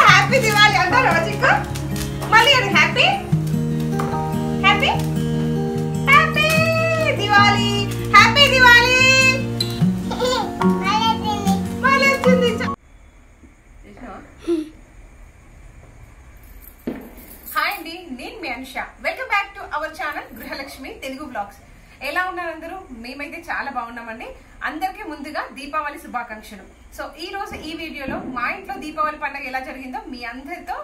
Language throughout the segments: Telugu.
హ్యాపీ దివాళీ అంటారు చిక్కు మళ్ళీ అది happy happy happy Diwali happy Diwali మళ్ళీ వచ్చింది. హాయ్ అండి, నేను మీ Anusha. Welcome back to our channel Grihalakshmi Telugu blogs. ఎలా ఉన్నారు అందరూ? మేమైతే చాలా బాగున్నామండి. అందరికీ ముందుగా దీపావళి శుభాకాంక్షలు. సో ఈ రోజు ఈ వీడియోలో మా ఇంట్లో దీపావళి పండుగ ఎలా జరిగిందో మీ అందరితో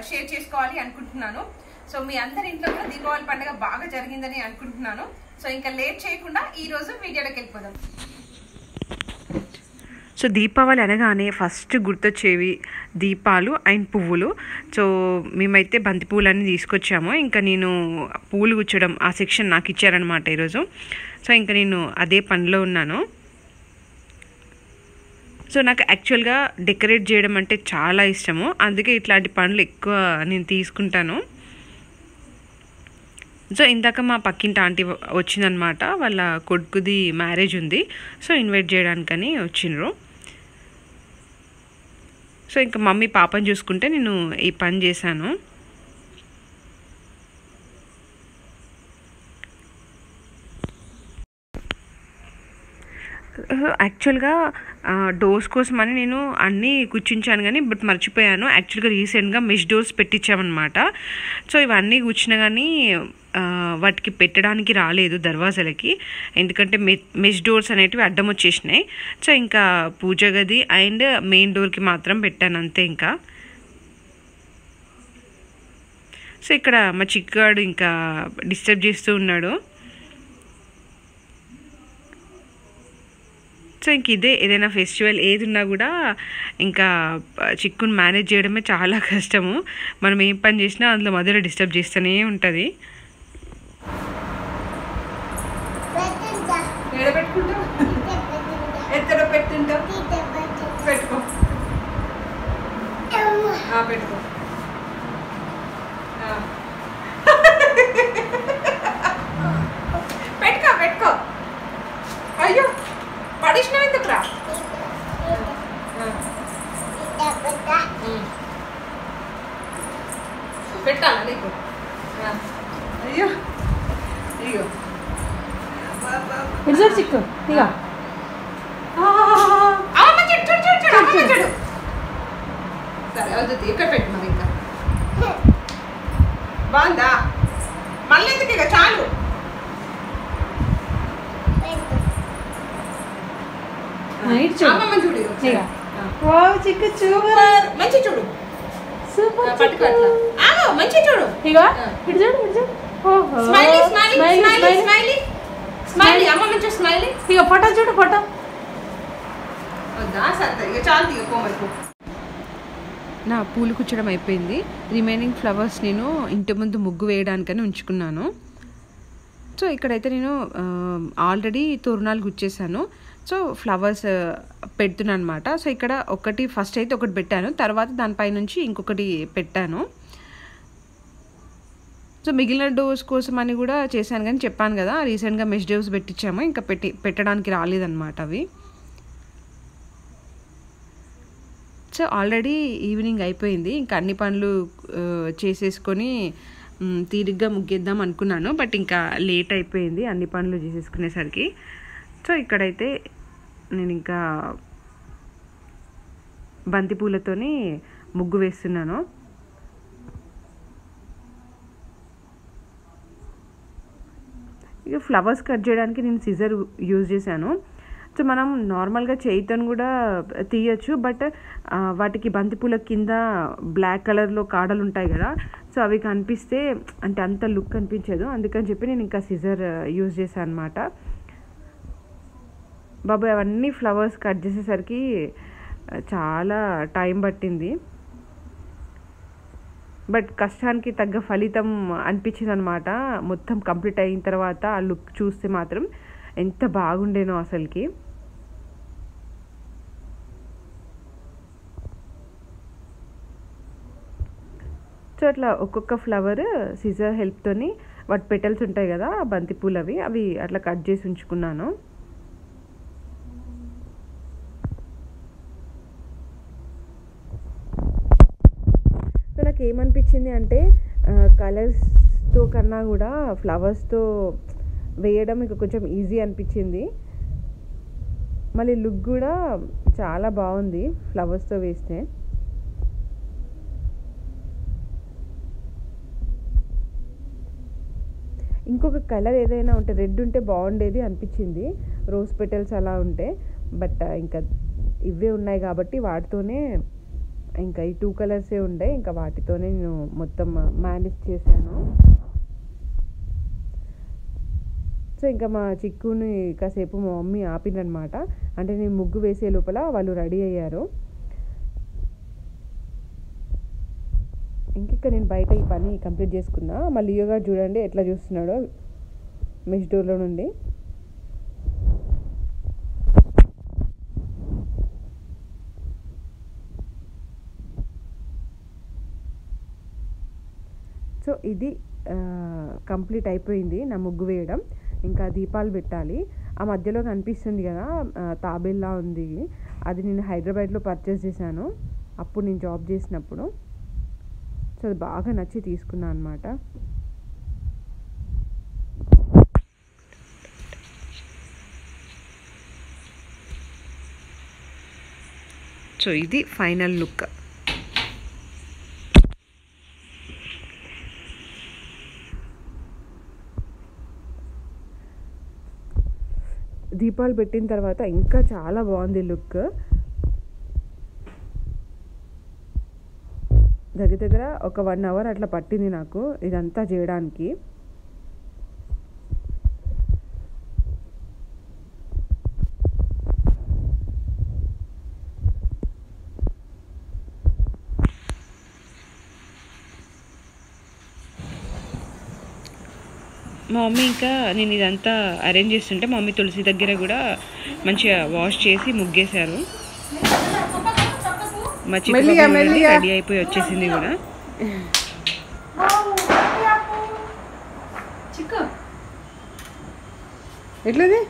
షేర్ చేసుకోవాలి అనుకుంటున్నాను. సో మీ అందరి ఇంట్లో కూడా దీపావళి పండుగ బాగా జరిగిందని అనుకుంటున్నాను. సో ఇంకా లేట్ చేయకుండా ఈ రోజు వీడియోలోకి వెళ్ళిపోదాం. సో దీపావళి అనగానే ఫస్ట్ గుర్తొచ్చేవి దీపాలు అండ్ పువ్వులు. సో మేమైతే బంతి పువ్వులన్నీ తీసుకొచ్చాము. ఇంకా నేను పువ్వులు గుచ్చడం ఆ సెక్షన్ నాకు ఇచ్చారనమాట ఈరోజు. సో ఇంకా నేను అదే పనిలో ఉన్నాను. సో నాకు యాక్చువల్గా డెకరేట్ చేయడం అంటే చాలా ఇష్టము, అందుకే ఇట్లాంటి పనులు ఎక్కువ నేను తీసుకుంటాను. సో ఇందాక మా పక్కింటి ఆంటీ వచ్చిందనమాట, వాళ్ళ కొడుకుది మ్యారేజ్ ఉంది. సో ఇన్వైట్ చేయడానికని వచ్చిండ్రు. సో ఇంకా మమ్మీ పాపని చూసుకుంటే నేను ఈ పని చేశాను. యాక్చువల్గా డోర్స్ కోసం అని నేను అన్నీ కూర్చుంచాను కానీ బట్ మర్చిపోయాను. యాక్చువల్గా రీసెంట్గా మెష్ డోర్స్ పెట్టించామన్నమాట. సో ఇవన్నీ కూర్చున్నా కానీ వాటికి పెట్టడానికి రాలేదు దర్వాజాలకి, ఎందుకంటే మెష్ డోర్స్ అనేటివి అడ్డం వచ్చేసినాయి. సో ఇంకా పూజ గది అండ్ మెయిన్ డోర్కి మాత్రం పెట్టాను అంతే. ఇంకా సో ఇక్కడ మా చిక్కాడు ఇంకా డిస్టర్బ్ చేస్తూ ఉన్నాడు. సో ఇంక ఇదే ఏదైనా ఫెస్టివల్ ఏది ఉన్నా కూడా ఇంకా చిక్కుని మేనేజ్ చేయడమే చాలా కష్టము. మనం ఏం పని చేసినా అందులో మధ్యలో డిస్టర్బ్ చేస్తూనే ఉంటుంది. పెట్టుకో పెట్టుకో పెట్టుకో పెట్టుకో. అయ్యో పడిషన్ ఎందుకురా? పెట్టాలా నీకు? అయ్యో అయ్యో ఇటు చిక్కు ఇక చూడు. సరే అవుతుంది, ఇక్కడ పెట్టు మరి. ఇంకా బాగుందా? మళ్ళీ ఎందుకు? ఇక చాలు. చూడు చిక్కు చూడు మంచి చూడు, సూపర్ మంచి చూడు. ఇక ఇటు చూడు ఇటు చూడు. Smiley smiley smiley smiley smiley. అమ్మ మంచి స్మైలీ. ఇక ఫోటో చూడు ఫోటో. వద్దా? సరే ఇక చాలు. ఇక పోమకు నా పూలు కుచ్చడం అయిపోయింది. రిమైనింగ్ ఫ్లవర్స్ నేను ఇంటి ముందు ముగ్గు వేయడానికని ఉంచుకున్నాను. సో ఇక్కడైతే నేను ఆల్రెడీ తోరణాలు గుచ్చేసాను. సో ఫ్లవర్స్ పెడుతున్నాను అనమాట. సో ఇక్కడ ఒకటి ఫస్ట్ అయితే ఒకటి పెట్టాను, తర్వాత దానిపై నుంచి ఇంకొకటి పెట్టాను. సో మిగిలిన డోర్స్ కోసం అని కూడా చేశాను కానీ చెప్పాను కదా రీసెంట్గా మెష్ డోర్స్ పెట్టించాము, ఇంకా పెట్టడానికి రాలేదన్నమాట అవి. సో ఆల్రెడీ ఈవినింగ్ అయిపోయింది, ఇంకా అన్ని పనులు చేసేసుకొని తీరిగ్గా ముగ్గేద్దాం అనుకున్నాను. బట్ ఇంకా లేట్ అయిపోయింది అన్ని పనులు చేసేసుకునేసరికి. సో ఇక్కడైతే నేను ఇంకా బంతిపూలతోని ముగ్గు వేస్తున్నాను. ఇక ఫ్లవర్స్ కట్ చేయడానికి నేను సిజర్ యూజ్ చేశాను. సో మనం నార్మల్గా చేయితో కూడా తీయచ్చు, బట్ వాటికి బంతిపూల కింద బ్లాక్ కలర్లో కాడలు ఉంటాయి కదా, సో అవి కనిపిస్తే అంటే అంత లుక్ కనిపించదు. అందుకని చెప్పి నేను ఇంకా సిజర్ యూజ్ చేశాను అనమాట. బాబాయ్ అవన్నీ ఫ్లవర్స్ కట్ చేసేసరికి చాలా టైం పట్టింది. బట్ కష్టానికి తగ్గ ఫలితం అనిపించింది అనమాట. మొత్తం కంప్లీట్ అయిన తర్వాత ఆ లుక్ చూస్తే మాత్రం ఎంత బాగుండేనో అసలుకి. సో అట్లా ఒక్కొక్క ఫ్లవర్ సిజర్ హెల్ప్తోని వాటి పెటల్స్ ఉంటాయి కదా బంతిపూలు అవి అట్లా కట్ చేసి ఉంచుకున్నాను. సో నాకు ఏమనిపించింది అంటే కలర్స్తో కన్నా కూడా ఫ్లవర్స్తో వేయడం ఇంకా కొంచెం ఈజీ అనిపించింది. మళ్ళీ లుక్ కూడా చాలా బాగుంది ఫ్లవర్స్తో వేస్తే. ఇంకొక కలర్ ఏదైనా ఉంటే రెడ్ ఉంటే బాగుండేది అనిపించింది, రోజ్ పెటల్స్ అలా ఉంటే. బట్ ఇంకా ఇవే ఉన్నాయి కాబట్టి వాటితోనే, ఇంకా ఈ 2 కలర్సే ఉండే, ఇంకా వాటితోనే నేను మొత్తం మేనేజ్ చేశాను. సో ఇంకా మా చిక్కుని కాసేపు మా మమ్మీ ఆపిందనమాట. అంటే నేను ముగ్గు వేసే లోపల వాళ్ళు రెడీ అయ్యారు. ఇంక నేను బయట ఈ పని కంప్లీట్ చేసుకున్నా. మళ్ళీ లియోగా చూడండి ఎట్లా చూస్తున్నాడో మెష్ డోర్లో నుండి. సో ఇది కంప్లీట్ అయిపోయింది నా ముగ్గు వేయడం. ఇంకా దీపాలు పెట్టాలి. ఆ మధ్యలో కనిపిస్తుంది కదా తాబేల్లా ఉంది, అది నేను హైదరాబాద్లో పర్చేస్ చేశాను అప్పుడు నేను జాబ్ చేసినప్పుడు. సో అది బాగా నచ్చి తీసుకున్నాను అనమాట. సో ఇది ఫైనల్ లుక్. దీపాలు పెట్టిన తర్వాత ఇంకా చాలా బాగుంది లుక్. దగ్గర ఒక 1 అవర్ అట్లా పట్టింది నాకు ఇదంతా చేయడానికి. మా మమ్మీ ఇంకా నేను ఇదంతా అరేంజ్ చేస్తుంటే మా మమ్మీ తులసి దగ్గర కూడా మంచిగా వాష్ చేసి ముగ్గేశారు. మా చిన్న రెడీ అయిపోయి వచ్చేసింది కూడా. ఎట్లది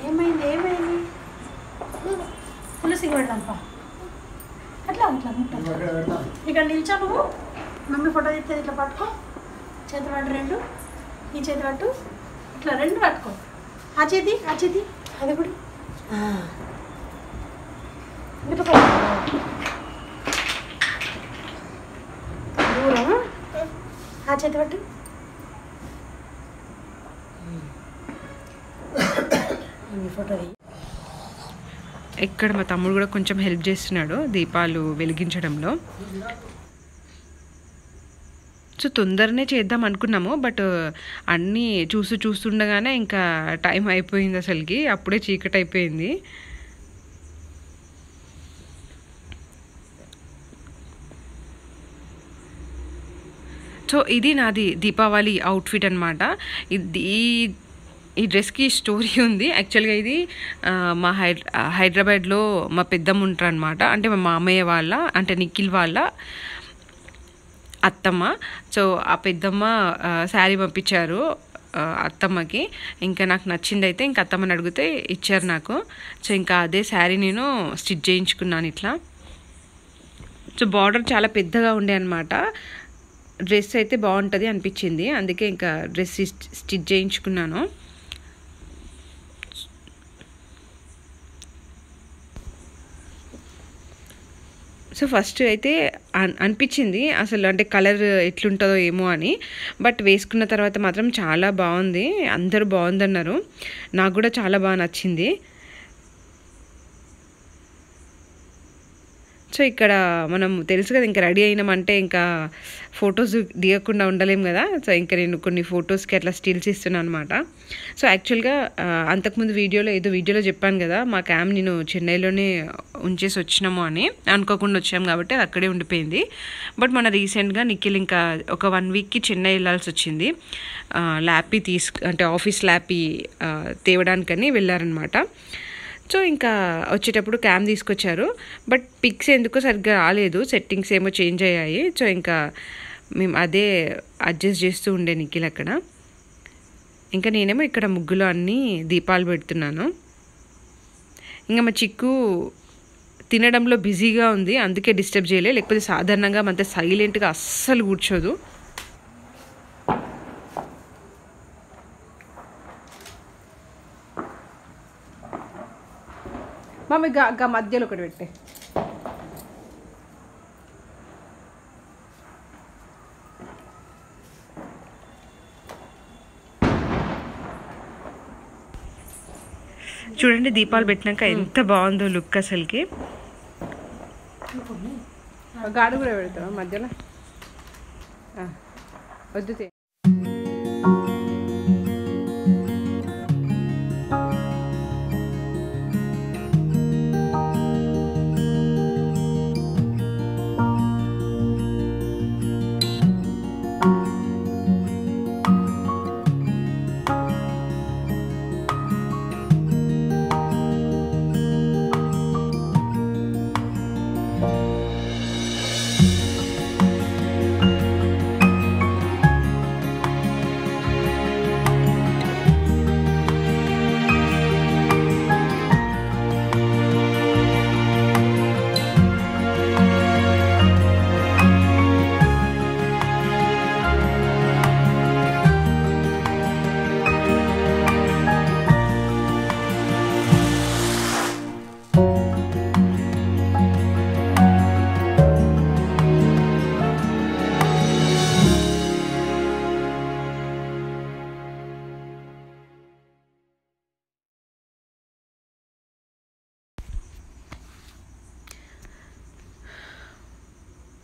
ఏమైంది ఏమైంది తులసి పెడదాంపా. అట్లా అట్లా ఇక్కడ నిల్చో, నువ్వు మమ్మీ ఫోటో తీస్తే ఇట్లా పట్టుకో, చేతి పట్టు 2, ఈ చేతి పట్టు, ఇట్లా 2 పట్టుకో, ఆ చేతి అది కూడా దూరం, ఆ చేతి పట్టు. ఫోటో ఇక్కడ మా తమ్ముడు కూడా కొంచెం హెల్ప్ చేస్తున్నాడు దీపాలు వెలిగించడంలో. సో తొందరనే చేద్దాం అనుకున్నాము, బట్ అన్నీ చూస్తుండగానే ఇంకా టైం అయిపోయింది అసలుకి, అప్పుడే చీకటి అయిపోయింది. సో ఇది నాది దీపావళి అవుట్ఫిట్ అనమాట. ఈ డ్రెస్కి స్టోరీ ఉంది. యాక్చువల్గా ఇది మా హైదరాబాద్లో మా పెద్దమ్మ ఉంటారు అనమాట, అంటే మా మామయ్య వాళ్ళ, అంటే నిఖిల్ వాళ్ళ అత్తమ్మ. సో ఆ పెద్దమ్మ శారీ పంపించారు అత్తమ్మకి. ఇంకా నాకు నచ్చింది అయితే ఇంకా అత్తమ్మని అడిగితే ఇచ్చారు నాకు. సో ఇంకా అదే శారీ నేను స్టిచ్ చేయించుకున్నాను ఇట్లా. సో బార్డర్ చాలా పెద్దగా ఉండే అనమాట. డ్రెస్ అయితే బాగుంటుంది అనిపించింది, అందుకే ఇంకా డ్రెస్ స్టిచ్ చేయించుకున్నాను. సో ఫస్ట్ అయితే అనిపించింది అసలు అంటే కలర్ ఎట్లుంటుందో ఏమో అని, బట్ వేసుకున్న తర్వాత మాత్రం చాలా బాగుంది, అందరూ బాగుందన్నారు, నాకు కూడా చాలా బాగా నచ్చింది. సో ఇక్కడ మనం తెలుసు కదా, ఇంకా రెడీ అయినామంటే ఇంకా ఫొటోస్ దిగకుండా ఉండలేం కదా. సో ఇంకా నేను కొన్ని ఫొటోస్కి అట్లా స్టిల్స్ ఇస్తున్నాను అనమాట. సో యాక్చువల్గా అంతకుముందు వీడియోలో చెప్పాను కదా, మా క్యామ్ నేను చెన్నైలోనే ఉంచేసి వచ్చినాము అని. అనుకోకుండా వచ్చాము కాబట్టి అది అక్కడే ఉండిపోయింది. బట్ మన రీసెంట్గా నిఖిల్ ఇంకా ఒక 1 వీక్కి చెన్నై వెళ్ళాల్సి వచ్చింది. ల్యాపీ అంటే ఆఫీస్ ల్యాపీ తేవడానికని వెళ్ళారనమాట. సో ఇంకా వచ్చేటప్పుడు క్యామ్ తీసుకొచ్చారు. బట్ పిక్స్ ఎందుకో సరిగ్గా రాలేదు, సెట్టింగ్స్ ఏమో చేంజ్ అయ్యాయి. సో ఇంకా మేము అదే అడ్జస్ట్ చేస్తూ ఉండే నిఖిల్ అక్కడ. ఇంకా నేనేమో ఇక్కడ ముగ్గులో అన్నీ దీపాలు పెడుతున్నాను. ఇంకా మా చిక్కు తినడంలో బిజీగా ఉంది, అందుకే డిస్టర్బ్ చేయలే. లేకపోతే సాధారణంగా అంత సైలెంట్గా అస్సలు కూర్చోదు. మమ్మీ మధ్యలో ఒకటి పెట్టే. చూడండి దీపాలు పెట్టినాక ఎంత బాగుందో లుక్ అసలుకి. గాడు కూడా పెడతావా మధ్యలో? వద్దు.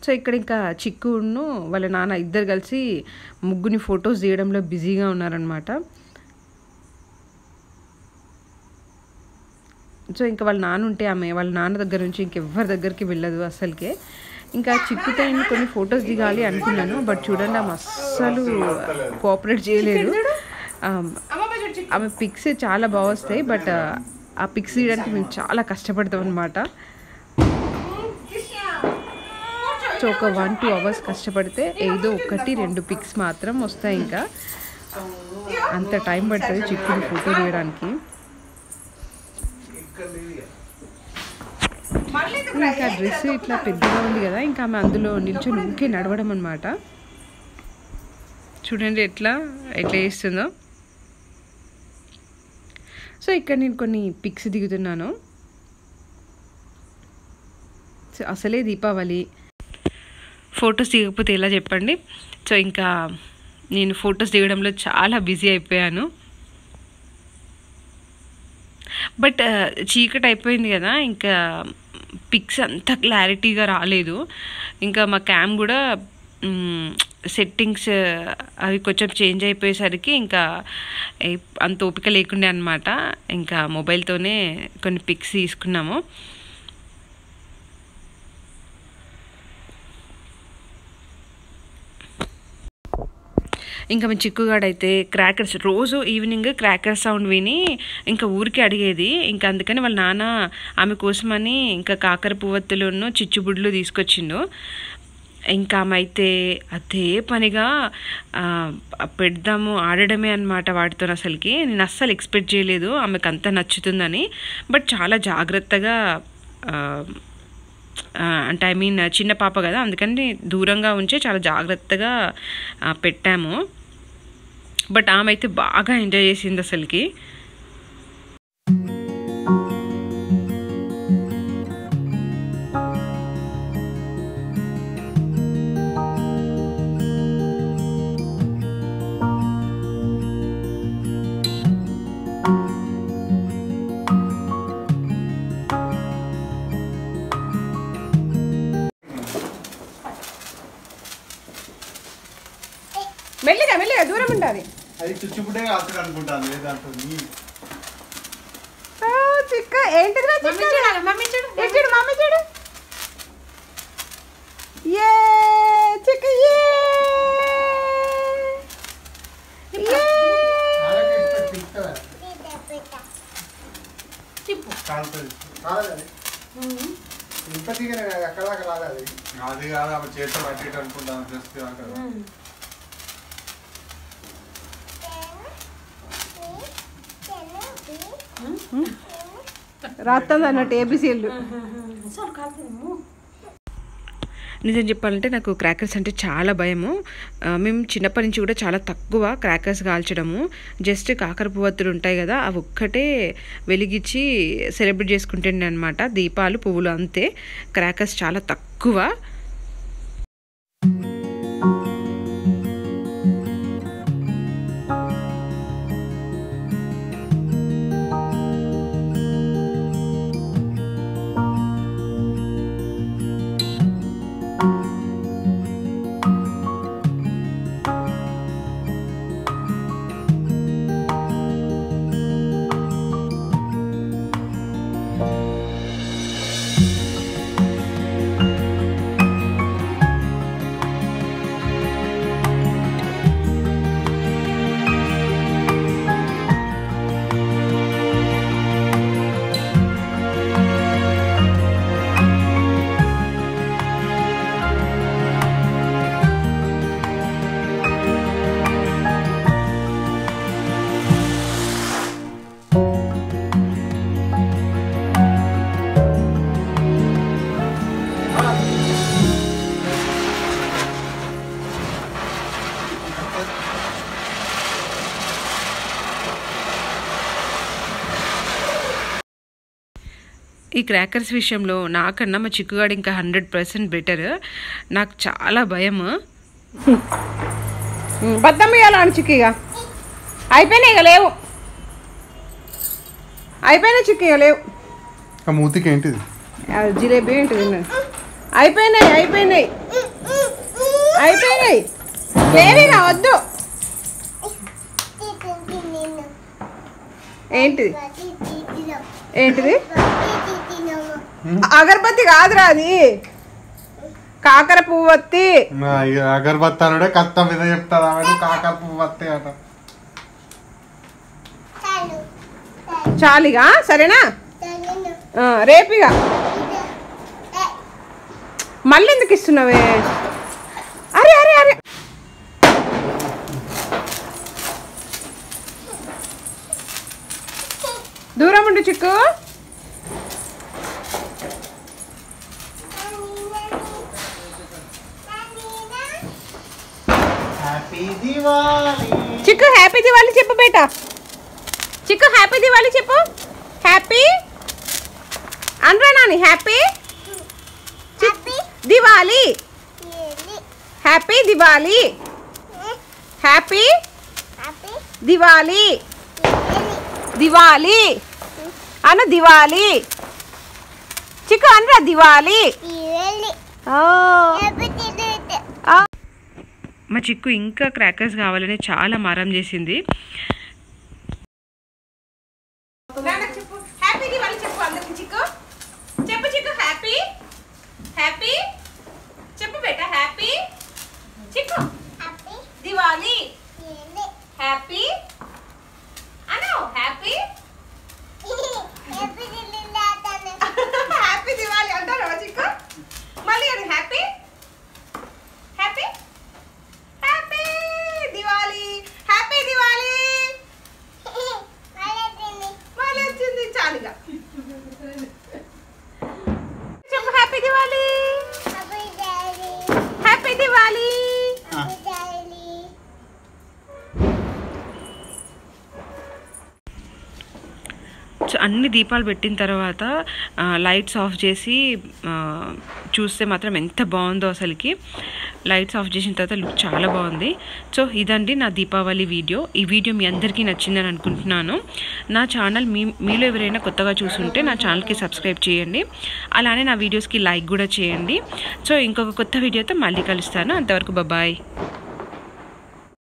సో ఇక్కడ ఇంకా చిక్కును వాళ్ళ నాన్న ఇద్దరు కలిసి ముగ్గుని ఫొటోస్ తీయడంలో బిజీగా ఉన్నారనమాట. సో ఇంకా వాళ్ళ నాన్న ఉంటే వాళ్ళ నాన్న దగ్గర నుంచి ఇంకెవ్వరి దగ్గరికి వెళ్ళదు అస్సలకే. ఇంకా చిక్కుతో నేను కొన్ని ఫొటోస్ దిగాలి అనుకున్నాను, బట్ చూడండి ఆమె అస్సలు కోఆపరేట్ చేయలేదు. ఆమె పిక్స్ చాలా బాగా వస్తాయి, బట్ ఆ పిక్స్ తీయడానికి మేము చాలా కష్టపడతాం అనమాట. సో ఒక 1-2 అవర్స్ కష్టపడితే ఏదో 1-2 పిక్స్ మాత్రం వస్తాయి. ఇంకా అంత టైం పడుతుంది చిక్కుని ఫోటో తీయడానికి. ఇంకా డ్రెస్ ఇట్లా పెద్దగా ఉంది కదా, ఇంకా ఆమె అందులో నిల్చొని ఊకే నడవడం అనమాట. చూడండి ఎట్లా వేస్తుందో. సో ఇక్కడ నేను కొన్ని పిక్స్ దిగుతున్నాను. అసలే దీపావళి, ఫొటోస్ దిగకపోతే ఎలా చెప్పండి. సో ఇంకా నేను ఫొటోస్ దిగడంలో చాలా బిజీ అయిపోయాను. బట్ చీకటి అయిపోయింది కదా, ఇంకా పిక్స్ అంత క్లారిటీగా రాలేదు. ఇంకా మా క్యామ్ కూడా సెట్టింగ్స్ అవి కొంచెం చేంజ్ అయిపోయేసరికి ఇంకా అంత ఓపిక లేకుండే అనమాట. ఇంకా మొబైల్తోనే కొన్ని పిక్స్ తీసుకున్నాము. ఇంకా మీ చిక్కుగాడైతే క్రాకర్స్, రోజు ఈవినింగ్ క్రాకర్ సౌండ్ విని ఇంకా ఊరికి అడిగేది. ఇంకా అందుకని వాళ్ళ నాన్న ఆమె కోసమని ఇంకా కాకర పువ్వొత్తులను చిచ్చుబుడ్లు తీసుకొచ్చిండు. ఇంకా ఆమె అయితే అదే పనిగా పెడదాము ఆడడమే అనమాట వాటితో. అసలుకి నేను అస్సలు ఎక్స్పెక్ట్ చేయలేదు ఆమెకు అంత నచ్చుతుందని. బట్ చాలా జాగ్రత్తగా, అంటే ఐ మీన్ చిన్న పాప కదా, అందుకని దూరంగా ఉంచి చాలా జాగ్రత్తగా పెట్టాము. బట్ ఆమె అయితే బాగా ఎంజాయ్ చేసింది అసలుకి. చుచ్చుపుడే కాల్చడం అనుకుంటాను లేదంటే చిక్క ఏంటిది మమ్మీ చూడు చూడు మమ్మీ చూడు ఏ చిక్క తిప్పు అది కాదు ఆమె చేతితో పట్టేట అనుకుంటాను జస్ట్ రాస్తుంది అన్నట్టు ఏబిసిఎల్. నిజం చెప్పాలంటే నాకు క్రాకర్స్ అంటే చాలా భయము. మేము చిన్నప్పటి నుంచి కూడా చాలా తక్కువ క్రాకర్స్ కాల్చడము. జస్ట్ కాకర పువ్వొత్తులు ఉంటాయి కదా, అవి ఒక్కటే వెలిగించి సెలబ్రేట్ చేసుకుంటుండే అనమాట. దీపాలు పువ్వులు అంతే, క్రాకర్స్ చాలా తక్కువ. ఈ క్రాకర్స్ విషయంలో నాకన్నా మా చిక్కుగాడు ఇంకా 100% బెటర్. నాకు చాలా భయము. బద్దం ఇవ్వాలి అని చిక్కిగా అయిపోయినాయి, ఇక లేవు. అయిపోయినాయి చిక్కిగా లేవు. మూతికి ఏంటిది? జిలేబీ ఏంటిది? అయిపోయినాయి అయిపోయినాయి అయిపోయినాయి, లేవిగా వద్దు. ఏంటిది ఏంటిది? అగరబత్తి కాదురా, అది కాకర పువ్వొత్తి. అగరబత్తి అనుడే కత్త మీద చెప్తారా? కాకర పువ్వొత్తి అట. చాలిగా సరేనా? రేపిగా మళ్ళీ ఎందుకు ఇస్తున్నావే? అరే అరే అరే, దూరం ఉండు చిక్కు. చిక్కు హ్యాపీ దివాళీ చెప్పు బేటా. చిక్కు హ్యాపీ దివాళీ చెప్పు. హ్యాపీ అనరా Nani. Happy Diwali. Happy Diwali. Happy Diwali. Diwali అన్న, దివాళీ. చిక్కు అనరా దివాళీ. మా చిక్కు ఇంకా క్రాకర్స్ కావాలని చాలా మారం చేసింది. హ్యాపీ దివాళీ చెప్పు అందరికి. చిక్కు చెప్పు. చిక్కు హ్యాపీ హ్యాపీ చెప్పు బేటా. హ్యాపీ చిక్కు దివాళీ. హ్యాపీ అను. హ్యాపీ హ్యాపీ దివాళీ అంటారా చిక్కు? మళ్ళీ అది happy happy happy Diwali. Happy Diwali. మళ్ళీ వచ్చింది చాలుగా. చెప్పు happy Diwali. Happy Diwali. So అన్ని దీపాలు పెట్టిన తర్వాత లైట్స్ ఆఫ్ చేసి చూస్తే మాత్రం ఎంత బాగుందో అసలుకి. లైట్స్ ఆఫ్ చేసిన తర్వాత లుక్ చాలా బాగుంది. సో ఇదండి నా దీపావళి వీడియో. ఈ వీడియో మీ అందరికీ నచ్చిందని అనుకుంటున్నాను. నా ఛానల్ మీలో ఎవరైనా కొత్తగా చూస్తుంటే నా ఛానల్కి సబ్స్క్రైబ్ చేయండి. అలానే నా వీడియోస్కి లైక్ కూడా చేయండి. సో ఇంకొక కొత్త వీడియోతో మళ్ళీ కలుస్తాను. అంతవరకు బాయ్.